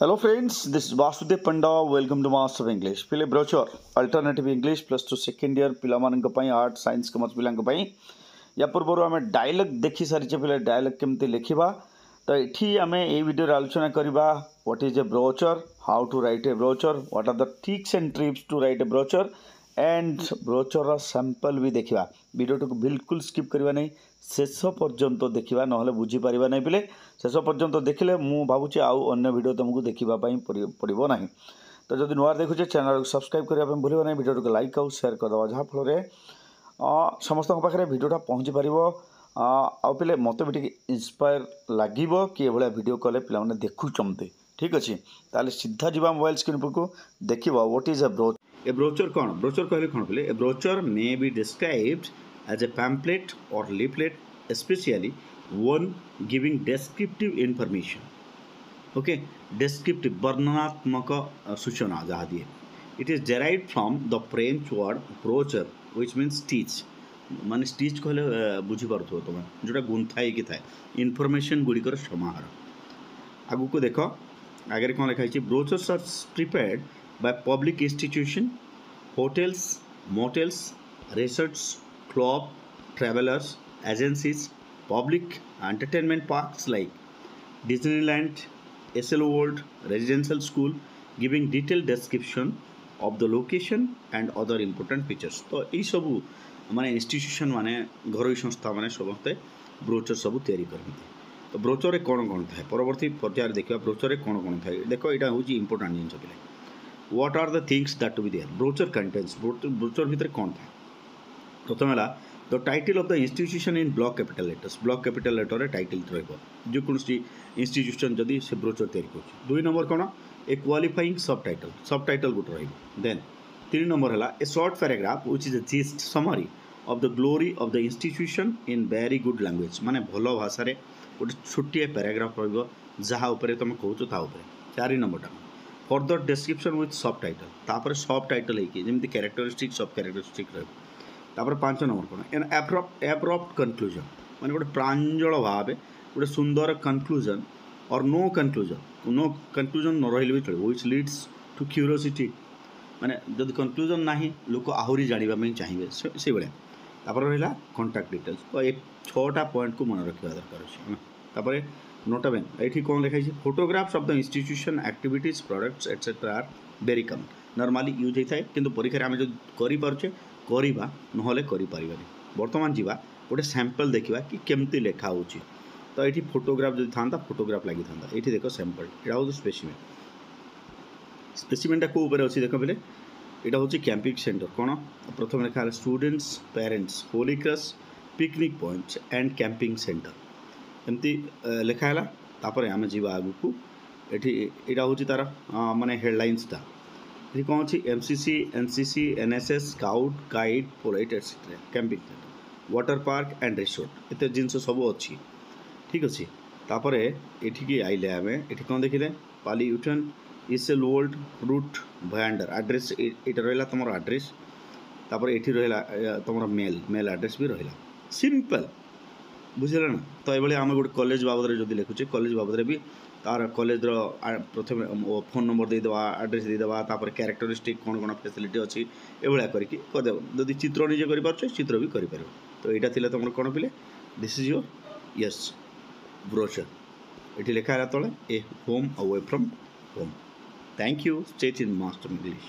Hello friends, this is Vasudev Panda. Welcome to Master of English. Pile brochure Alternative English plus to second year पिलामानंक ପାଇଁ art science commerce पिलांक ପାଇଁ या पूर्व आम dialogue देखि सारी पिले डायलॉग केमती लिखिबा तो एठी आम ए वीडियो आलोचना करबा what is a brochure, how to write a brochure, what are the tricks and tips to write a brochure and brochure sample भी देखा वीडियो को बिल्कुल स्किप करवा नहीं शेष पर्यंत देखा ना बुझीपर ना पिले शेष पर्यंत देखिले मु भावुँ आउ अन्य वीडियो तुमको देखापी पड़ो ना। तो जब नुआ देखुचे चैनल को सब्सक्राइब करने भूल ना वीडियो को लाइक आउ शेयर करदे जहाँफल समस्त पाखे भिडियोटा पहुँची पार आउ मत भी टे इंस्पायर लगे कि ये वीडियो कले पे देखुंत ठीक अच्छे ताले सीधा जी मोबाइल स्क्रीन को देख व्हाट इज ए ब्रोचर कौन ब्रोचर कहले कौन पे a brochure may be described as a pamphlet or leaflet, especially one giving descriptive information. Okay, descriptive वर्णनात्मक सूचना जहाँ दिए. It is derived from the French word brochure, which means stitch. माने stitch कहले बुझी पारथो तुम जोटा गुंथाई की थाए इनफॉरमेशन गुड़िकर समाहार. आगु को देखो आगे कौन लिखा है brochures are prepared by public institution, hotels, motels, resorts, club, travelers, agencies, public entertainment parks like Disneyland, SL World, residential school, giving detailed description of the location and other important features. तो ये सब माने institution माने घरोई संस्था माने समस्ते brochure सब तैयारी करते. तो ब्रोचर कौन कौन था परवर्ती पर्यायर देखा ब्रोचर कौन कौन था देखो यहाँ हूँ इंपोर्टाट जिन पे what are the things that to be there brochure contents brochure भितर कौन था प्रथम है the title of the institution in block capital letters block capital letter title रोकि इंस्टीट्यूशन जदि से ब्रोचर तैयारी कर. दुई नंबर कौन ए क्वालिफाइंग सब टाइटल गोटे रेन. तीन नंबर है a short paragraph which is a gist summary of the glory of the institution in very good language माने भल भाषा गोटे छोटिए पैराग्राफ रहा तुम कहूँ ता. चार नंबर फर्दर डिस्क्रिप्शन विथ सब टाइटल सब टाइटल होमती कैरेक्टरिस्टिक सब कैरेक्टरिस्टिक रही. तापर 5 नंबर कौन एन एब्रप्ट कनक्लूजन माने गोटे प्रांजल भाव गोटे सुंदर कनक्लूजन और नो कनक्लूजन न रही भी चलो व्हिच लीड्स टू क्यूरियोसिटी माने जब कनक्लूजन ना लोक आहरी जानापी चाहिए से भाया. तापर रहा कॉन्टैक्ट डिटेल्स तो ये 6टा पॉइंट को मन रखा दरकार अच्छे. तापर नोट बेन ये कौन लिखाई photographs of the institution activities products etcetera are very common normally use होता है किंतु परीक्षा आम जो करें करवा नहले करें. बर्तमान जीवा गोटे सैंपल देखा कि केमती लेखा हो. तो ये फोटोग्राफ जो था फोटोग्राफ लगी था ये देख सैंपल यहाँ हूँ स्पेसिमेनटा कौ अच्छी देख पे यहाँ हूँ कैंपिंग सेंटर कौन प्रथम लिखा students parents Holi cross picnic points and camping centre एमती लिखाला. आम जी आगू को ये हूँ तार माने हेडलाइंसटा ये कौन अच्छी MCC NCC NSS scout guide polite etcetera camping centre water park and resort इत्यादि जिनस सब अच्छी ठीक अच्छे. तापर ये आइले आम ये कौन देखिले पालीयूटन एसएल वर्ल्ड रूट भयांडर एड्रेस ये रहा तुम एड्रेस. तापर ये रहा तुम मेल एड्रेस भी रहा सिंपल बुझे ना. तो ये आम गोटे कॉलेज बाबद जो लिखुचे कॉलेज बाबद भी तार कॉलेज प्रथम फोन नंबर देदेवा एड्रेस देदेवा तापर कैरेक्टरिस्टिक कौन कौन फैसिलिटी अच्छी ये करदे जदि चित्र निजे कर चित्र भी कर. तो यहाँ थी तुम कौन पे this is your yes brochure ये लिखा है तले a home away from home. Thank you stay in master English.